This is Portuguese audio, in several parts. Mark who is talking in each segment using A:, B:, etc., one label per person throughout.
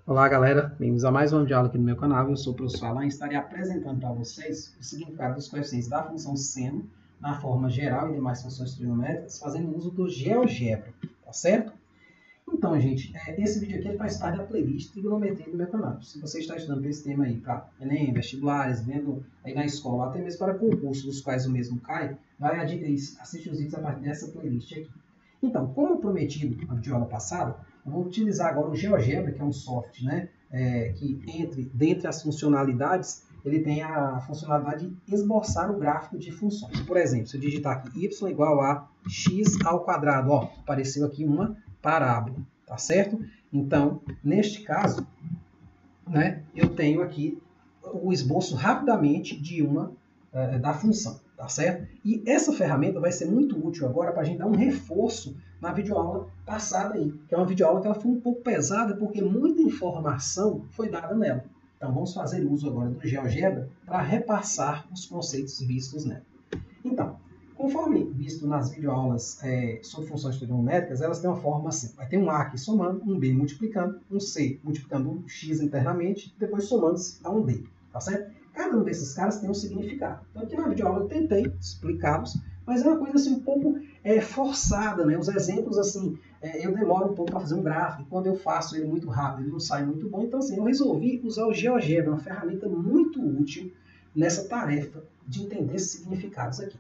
A: Olá, galera. Bem-vindos a mais uma videoaula aqui no meu canal. Eu sou o professor Alan e estarei apresentando para vocês o significado dos coeficientes da função seno na forma geral e demais funções trigonométricas, fazendo uso do GeoGebra, tá certo? Então, gente, esse vídeo aqui faz parte da playlist Trigonometria do meu canal. Se você está estudando esse tema aí para Enem, vestibulares, vendo aí na escola, até mesmo para concursos dos quais o mesmo cai, vai adquirir, assiste os vídeos a partir dessa playlist aqui. Então, como prometido na videoaula passada, eu vou utilizar agora o GeoGebra, que é um software, né, que dentre as funcionalidades, ele tem a funcionalidade de esboçar o gráfico de funções. Por exemplo, se eu digitar aqui y igual a x ao quadrado, ó, apareceu aqui uma parábola, tá certo? Então, neste caso, né, eu tenho aqui o esboço rapidamente de da função, tá certo? E essa ferramenta vai ser muito útil agora para a gente dar um reforço na videoaula passada aí, que é uma videoaula que ela foi um pouco pesada porque muita informação foi dada nela. Então vamos fazer uso agora do GeoGebra para repassar os conceitos vistos nela. Então, conforme visto nas videoaulas sobre funções trigonométricas, elas têm uma forma assim. Vai ter um A aqui somando, um B multiplicando, um C multiplicando um X internamente, depois somando-se a um D, tá certo? Cada um desses caras tem um significado. Então aqui na videoaula eu tentei explicá-los, mas é uma coisa assim um pouco forçada, né? Os exemplos assim, eu demoro um pouco para fazer um gráfico, e quando eu faço ele muito rápido, ele não sai muito bom. Então assim, eu resolvi usar o GeoGebra, uma ferramenta muito útil nessa tarefa de entender esses significados aqui.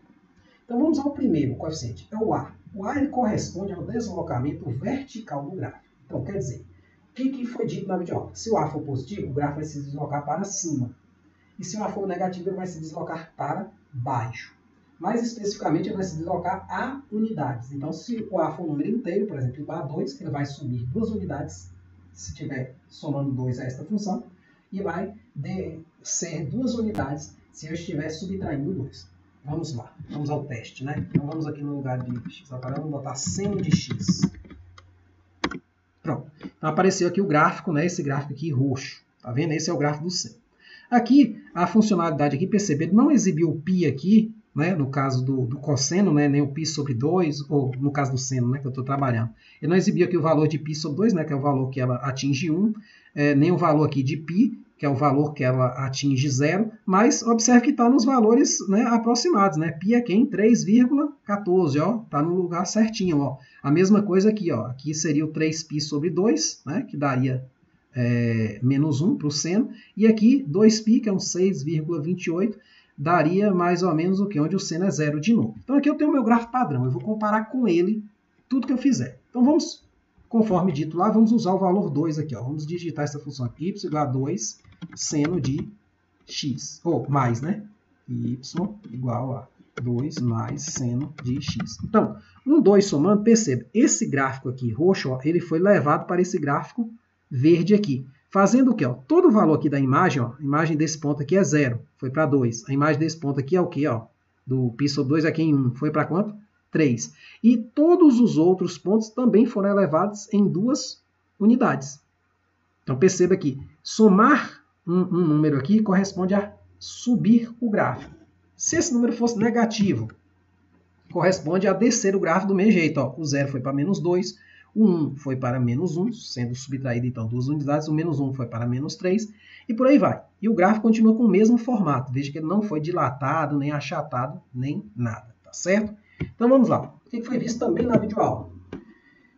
A: Então vamos ao primeiro coeficiente, é o A. O A ele corresponde ao deslocamento vertical do gráfico. Então quer dizer, o que foi dito na videoaula? Se o A for positivo, o gráfico vai se deslocar para cima. E se o A for negativo, ele vai se deslocar para baixo. Mais especificamente, ele vai se deslocar a unidades. Então, se o A for um número inteiro, por exemplo, igual a 2, ele vai subir 2 unidades, se estiver somando 2 a esta função, e vai ser 2 unidades se eu estiver subtraindo 2. Vamos lá, vamos ao teste, né? Então, vamos aqui no lugar de x, vamos botar seno de x. Pronto. Então, apareceu aqui o gráfico, né? Esse gráfico aqui roxo. Tá vendo? Esse é o gráfico do seno. Aqui, a funcionalidade aqui, percebe, ele não exibiu o π aqui, né, no caso do cosseno, né, nem o π sobre 2, ou no caso do seno, né, que eu estou trabalhando. Ele não exibiu aqui o valor de π sobre 2, né, que é o valor que ela atinge 1, nem o valor aqui de π, que é o valor que ela atinge 0, mas observe que está nos valores, né, aproximados, né, π aqui em 3,14, ó, está no lugar certinho, ó. A mesma coisa aqui, ó, aqui seria o 3π sobre 2, né, que daria menos 1 para o seno, e aqui 2π, que é um 6,28, daria mais ou menos o que? Onde o seno é 0 de novo. Então aqui eu tenho o meu gráfico padrão, eu vou comparar com ele tudo que eu fizer. Então vamos, conforme dito lá, vamos usar o valor 2 aqui, ó. Vamos digitar essa função aqui, y igual a 2 seno de x, ou mais, né? Y igual a 2 mais seno de x. Então, 2 somando, perceba, esse gráfico aqui roxo, ó, ele foi levado para esse gráfico verde aqui. Fazendo o quê? Ó? Todo o valor aqui da imagem, ó, a imagem desse ponto aqui é 0, foi para 2. A imagem desse ponto aqui é o quê? Ó? Do π sobre 2 aqui em 1, foi para quanto? 3. E todos os outros pontos também foram elevados em 2 unidades. Então perceba aqui, somar um número aqui corresponde a subir o gráfico. Se esse número fosse negativo, corresponde a descer o gráfico do mesmo jeito. Ó. O 0 foi para menos 2, o 1 foi para menos 1, sendo subtraído, então, 2 unidades. O menos 1 foi para menos 3, e por aí vai. E o gráfico continua com o mesmo formato. Veja que ele não foi dilatado, nem achatado, nem nada. Tá certo? Então, vamos lá. O que foi visto também na videoaula?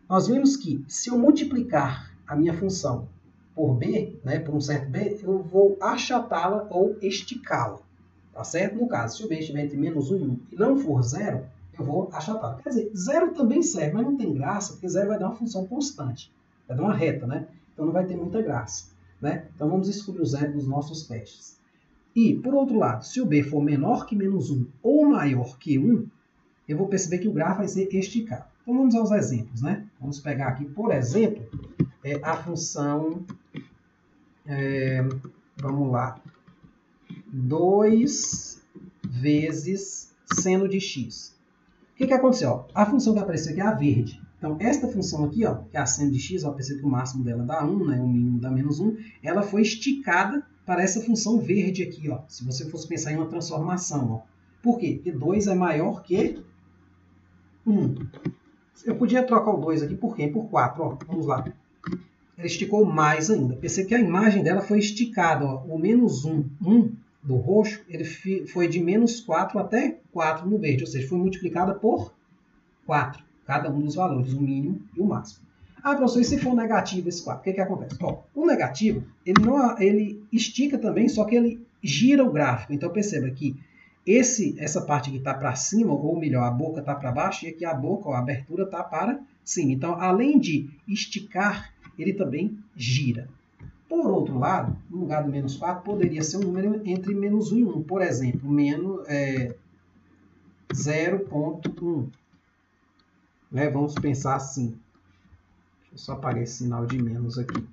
A: Nós vimos que, se eu multiplicar a minha função por b, né, por um certo b, eu vou achatá-la ou esticá-la. Tá certo? No caso, se o b estiver entre menos 1 e 1 e não for 0, eu vou achatar. Quer dizer, 0 também serve, mas não tem graça, porque 0 vai dar uma função constante. Vai dar uma reta, né? Então não vai ter muita graça. Né? Então vamos excluir o 0 dos nossos testes. E, por outro lado, se o b for menor que menos 1 ou maior que 1, eu vou perceber que o gráfico vai ser esticado. Então vamos aos exemplos. Né? Vamos pegar aqui, por exemplo, a função, vamos lá, 2 vezes seno de x. O que aconteceu? A função que apareceu aqui é a verde. Então, esta função aqui, ó, que é a seno de x, ó, percebe que o máximo dela dá 1, né, o mínimo dá menos 1, ela foi esticada para essa função verde aqui. Ó, se você fosse pensar em uma transformação. Ó. Por quê? Porque 2 é maior que 1. Eu podia trocar o 2 aqui por quê? Por 4. Ó. Vamos lá. ela esticou mais ainda. Percebe que a imagem dela foi esticada. Ó. O menos 1 do roxo, ele foi de menos 4 até 4 no verde. Ou seja, foi multiplicada por 4. Cada um dos valores, o mínimo e o máximo. Ah, professor, e se for negativo esse 4? O que acontece? Ó, o negativo, ele estica também, só que ele gira o gráfico. Então, perceba que essa parte aqui está para cima, ou melhor, a boca está para baixo, e aqui a boca, ó, a abertura está para cima. Então, além de esticar, ele também gira. Por outro lado, no lugar do menos 4, poderia ser um número entre menos 1 e 1. Por exemplo, 0,1. Né? Vamos pensar assim. Deixa eu só apagar esse sinal de menos aqui.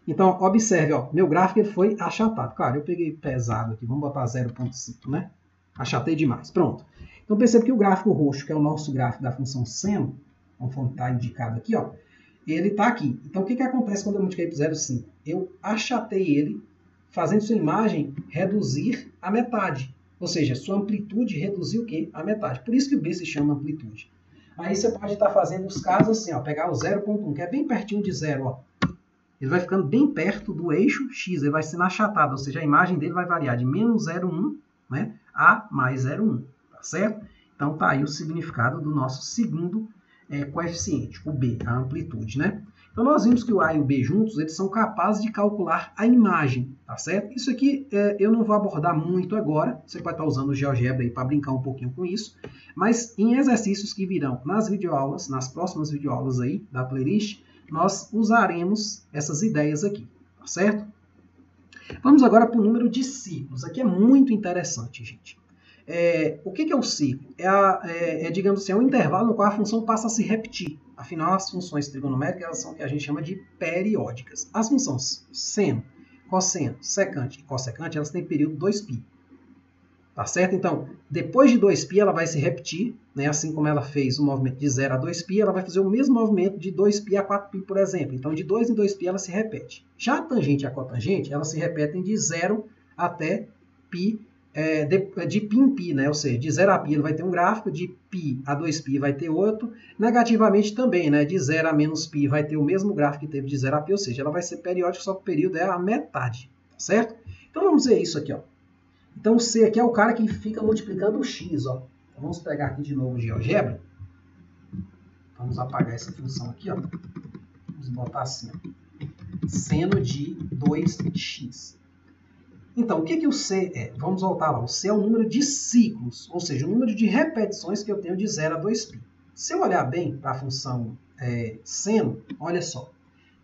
A: Então, observe, ó, meu gráfico ele foi achatado. Claro, eu peguei pesado aqui, vamos botar 0,5, né? Achatei demais. Pronto. Então, perceba que o gráfico roxo, que é o nosso gráfico da função seno, conforme está indicado aqui, ó, ele está aqui. Então, o que acontece quando eu multipliquei por 0,5? Eu achatei ele, fazendo sua imagem reduzir a metade. Ou seja, sua amplitude reduziu o quê? A metade. Por isso que o B se chama amplitude. Aí você pode estar fazendo os casos assim, ó, pegar o 0,1, que é bem pertinho de 0, ó. Ele vai ficando bem perto do eixo X, ele vai sendo achatado, ou seja, a imagem dele vai variar de menos 0,1, né, a mais 0,1, tá certo? Então tá aí o significado do nosso segundo coeficiente, o B, a amplitude, né? Então nós vimos que o A e o B juntos, eles são capazes de calcular a imagem, tá certo? Isso aqui eu não vou abordar muito agora, você pode estar usando o GeoGebra aí para brincar um pouquinho com isso, mas em exercícios que virão nas videoaulas, nas próximas videoaulas aí da playlist, nós usaremos essas ideias aqui, tá certo? Vamos agora para o número de ciclos. Aqui é muito interessante, gente. O que é o ciclo? Digamos assim, é um intervalo no qual a função passa a se repetir. Afinal, as funções trigonométricas elas são o que a gente chama de periódicas. As funções seno, cosseno, secante e cossecante, elas têm período 2π. Tá certo? Então, depois de 2π, ela vai se repetir, né? Assim como ela fez o movimento de 0 a 2π, ela vai fazer o mesmo movimento de 2π a 4π, por exemplo. Então, de 2 em 2π, ela se repete. Já a tangente e a cotangente, elas se repetem de 0 até π, de π em π, né? Ou seja, de 0 a π ele vai ter um gráfico, de π a 2π vai ter outro. Negativamente também, né? De 0 a menos π vai ter o mesmo gráfico que teve de 0 a π, ou seja, ela vai ser periódica, só que o período é a metade, tá certo? Então, vamos ver isso aqui, ó. Então, o C aqui é o cara que fica multiplicando o X, ó. Então, vamos pegar aqui de novo o GeoGebra. Vamos apagar essa função aqui, ó. Vamos botar assim, ó. Seno de 2x. Então, o que o C é? Vamos voltar lá. O C é o número de ciclos, ou seja, o número de repetições que eu tenho de 0 a 2π. Se eu olhar bem para a função seno, olha só.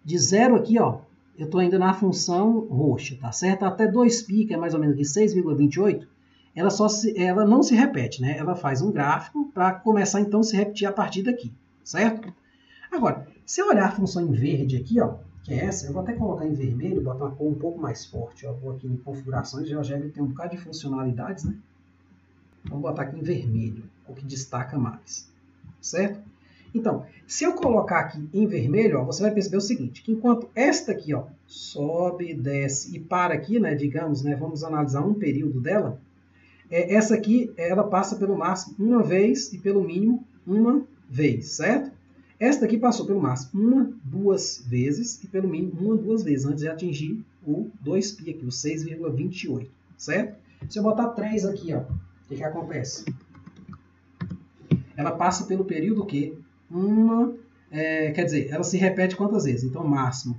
A: De 0 aqui, ó, eu estou ainda na função roxa, tá certo? Até 2π, que é mais ou menos aqui 6,28, ela não se repete, né? Ela faz um gráfico para começar, então, a se repetir a partir daqui, certo? Agora, se eu olhar a função em verde aqui, ó, que é essa, eu vou até colocar em vermelho, botar uma cor um pouco mais forte, ó. Vou aqui em configurações, o GeoGebra tem um bocado de funcionalidades, né? Vamos botar aqui em vermelho, o que destaca mais, certo? Então, se eu colocar aqui em vermelho, ó, você vai perceber o seguinte, que enquanto esta aqui, ó, sobe, desce e para aqui, né, digamos, né, vamos analisar um período dela, essa aqui, ela passa pelo máximo uma vez e pelo mínimo uma vez, certo? Esta aqui passou pelo máximo uma, duas vezes e pelo mínimo uma, duas vezes, antes de atingir o 2π aqui, o 6,28, certo? Se eu botar 3 aqui, ó, o que acontece? Ela passa pelo período que quer dizer, ela se repete quantas vezes? Então, o máximo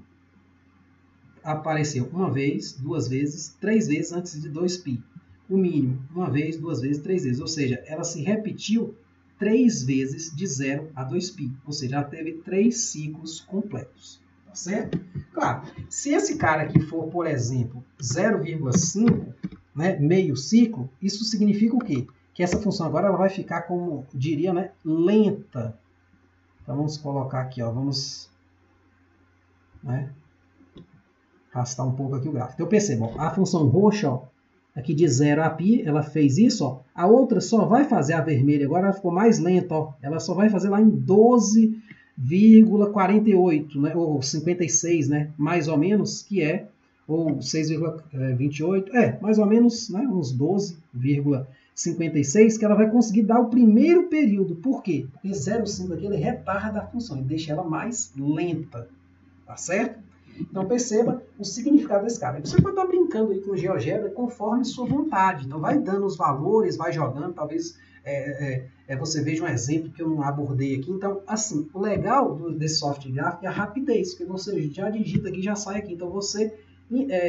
A: apareceu uma vez, duas vezes, 3 vezes antes de 2π. O mínimo, uma vez, duas vezes, 3 vezes. Ou seja, ela se repetiu 3 vezes de 0 a 2π. Ou seja, ela teve 3 ciclos completos. Tá certo? Claro, se esse cara aqui for, por exemplo, 0,5, né, meio ciclo, isso significa o quê? Que essa função agora ela vai ficar como, diria, né, lenta. Então, vamos colocar aqui, ó, vamos, né, arrastar um pouco aqui o gráfico. Então, percebam, a função roxa, ó, aqui de 0 a π, ela fez isso, ó. A outra só vai fazer a vermelha, agora ela ficou mais lenta, ó. Ela só vai fazer lá em 12,48, né, ou 56, né, mais ou menos, que é, ou 6,28, mais ou menos, né, uns 12,56, que ela vai conseguir dar o primeiro período. Por quê? Porque 0,5 aqui ele retarda a função, ele deixa ela mais lenta, tá certo? Então perceba o significado desse cara. Você pode estar brincando aí com GeoGebra conforme sua vontade. Então vai dando os valores, vai jogando, talvez você veja um exemplo que eu não abordei aqui. Então, assim, o legal desse software gráfico é a rapidez, porque você já digita aqui, já sai aqui. Então você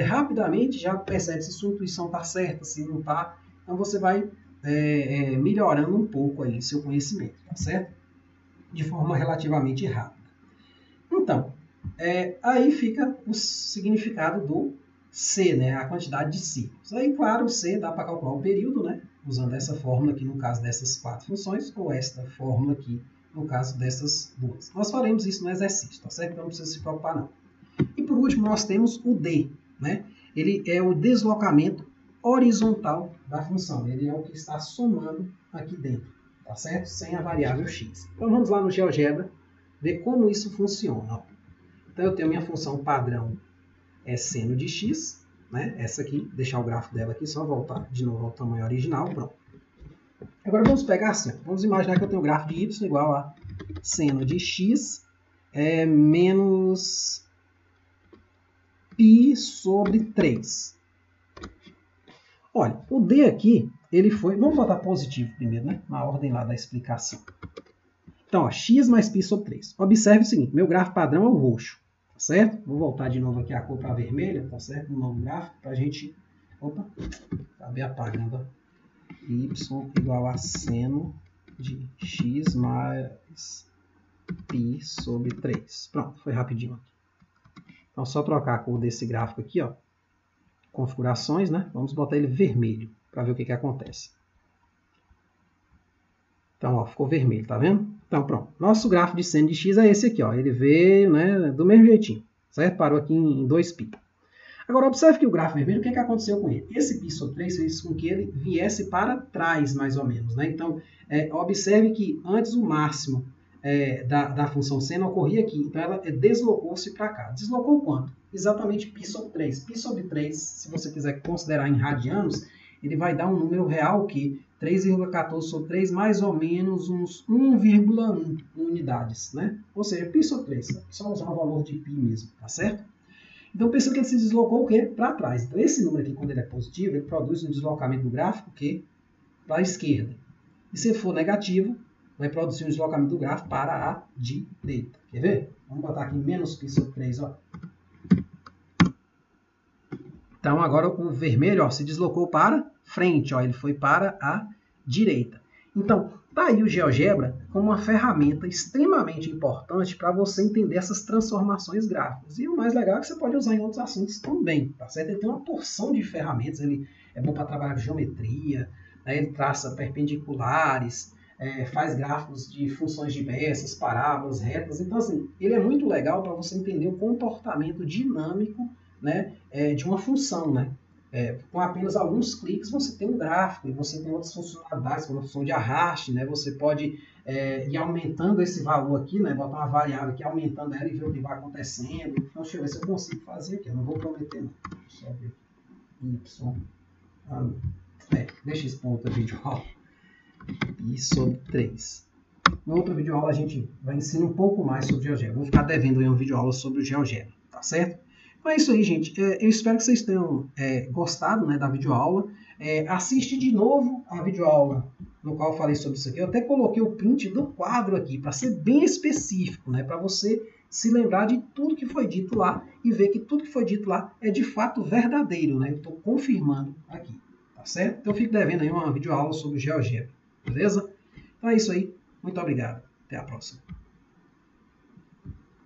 A: rapidamente já percebe se sua intuição está certa, se não está. Então você vai melhorando um pouco aí seu conhecimento, tá certo? De forma relativamente rápida. Então, aí fica o significado do C, né? A quantidade de ciclos. Aí, claro, o C dá para calcular o período, né? Usando essa fórmula aqui no caso dessas 4 funções, ou esta fórmula aqui no caso dessas 2. Nós faremos isso no exercício, tá certo? Então não precisa se preocupar não. E por último, nós temos o D, né? Ele é o deslocamento horizontal da função. Ele é o que está somando aqui dentro, tá certo? Sem a variável x. Então vamos lá no GeoGebra ver como isso funciona. Então eu tenho minha função padrão seno de x, né? Essa aqui, deixar o gráfico dela aqui, só voltar de novo ao tamanho original, pronto. Agora vamos pegar assim, vamos imaginar que eu tenho um gráfico de y igual a seno de x menos π sobre 3. Olha, o D aqui, ele foi... Vamos botar positivo primeiro, né? Na ordem lá da explicação. Então, ó, x mais π sobre 3. Observe o seguinte, meu gráfico padrão é o roxo, tá certo? Vou voltar de novo aqui a cor para vermelha, tá certo? No novo gráfico, para a gente... Opa, acabei apagando. Y igual a seno de x mais π sobre 3. Pronto, foi rapidinho aqui. Então, só trocar a cor desse gráfico aqui, ó. Configurações, né? Vamos botar ele vermelho, para ver o que acontece. Então, ó, ficou vermelho, tá vendo? Então, pronto. Nosso gráfico de seno de x é esse aqui, ó. Ele veio, né, do mesmo jeitinho, certo? Parou aqui em 2π. Agora, observe que o gráfico vermelho, o que aconteceu com ele? Esse π sobre 3 fez com que ele viesse para trás, mais ou menos, né? Então, observe que antes o máximo da função seno ocorria aqui. Então, ela deslocou-se para cá. Deslocou quanto? Exatamente π sobre 3. Π sobre 3, se você quiser considerar em radianos, ele vai dar um número real que 3,14 sobre 3, mais ou menos uns 1,1 unidades, né? Ou seja, π sobre 3. Só usar o valor de π mesmo, tá certo? Então, perceba que ele se deslocou o quê? Para trás. Então, esse número aqui, quando ele é positivo, ele produz um deslocamento do gráfico para a esquerda. E se ele for negativo, vai produzir um deslocamento do gráfico para a direita. Quer ver? Vamos botar aqui menos π sobre 3, ó. Então, agora o vermelho, ó, se deslocou para frente, ó, ele foi para a direita. Então, tá aí o GeoGebra como uma ferramenta extremamente importante para você entender essas transformações gráficas. E o mais legal é que você pode usar em outros assuntos também, tá certo? Ele tem uma porção de ferramentas, ele é bom para trabalhar com geometria, né? Ele traça perpendiculares, faz gráficos de funções diversas, parábolas, retas. Então, assim, ele é muito legal para você entender o comportamento dinâmico, né, de uma função, né? Com apenas alguns cliques você tem um gráfico e você tem outras funcionalidades, como a função de arraste, né? Você pode ir aumentando esse valor aqui, né? Botar uma variável aqui, aumentando ela e ver o que vai acontecendo. Então, deixa eu ver se eu consigo fazer aqui. Eu não vou prometer, não. Deixa eu ver. Deixa isso para outra videoaula. E sobre 3. No outro videoaula a gente vai ensinar um pouco mais sobre GeoGebra. Vamos ficar devendo aí um videoaula sobre o GeoGebra, tá certo? Então é isso aí, gente. Eu espero que vocês tenham gostado, né, da videoaula. Assiste de novo a videoaula no qual eu falei sobre isso aqui. Eu até coloquei o print do quadro aqui, para ser bem específico, né, para você se lembrar de tudo que foi dito lá e ver que tudo que foi dito lá é de fato verdadeiro, né? Eu estou confirmando aqui, tá certo? Então eu fico devendo aí uma videoaula sobre GeoGebra, beleza? Então é isso aí. Muito obrigado. Até a próxima.